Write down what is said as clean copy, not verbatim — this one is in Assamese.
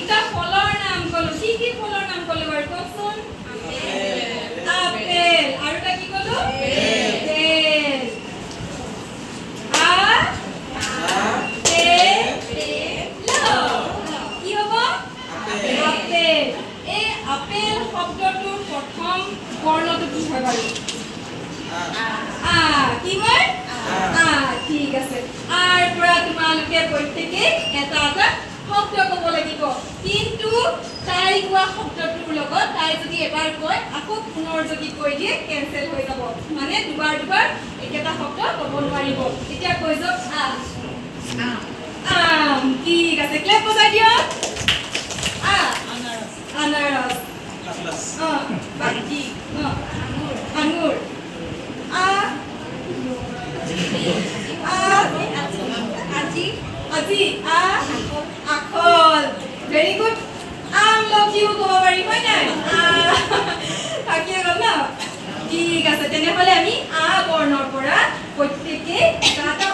দুটা ফলৰ নাম ক'লো কি ফলৰ নাম ক'লো বাৰু কওকচোন আপেল আৰু এটা কি ক'লো আপেল কি হ'ব আপেল এই আপেল শব্দটোৰ প্ৰথম বৰ্ণটো কি হয় বাৰু কি হয় ঠিক আছে আৰ পৰা তোমালোকে প্ৰত্যেকে এটা এটা শব্দ ক'ব লাগিব কিন্তু তাই কোৱা শব্দটোৰ লগত তাই যদি এবাৰ কয় আকৌ পুনৰ যদি কৈ দিয়ে কেনসেল হৈ যাব মানে দুবাৰ একেটা শব্দ ক'ব নোৱাৰিব এতিয়া কৈ যাওক ঠিক আছে ক্লেপ বজাই দিয়ক আনাৰস বাকি আঙুৰ আজি আখল ভেৰি গুড আমলখিও ক'ব পাৰি হয় নাই থাকিয়ে গ'ল ন ঠিক আছে তেনেহ'লে আমি বৰ্ণৰ পৰা প্ৰত্যেকে এটা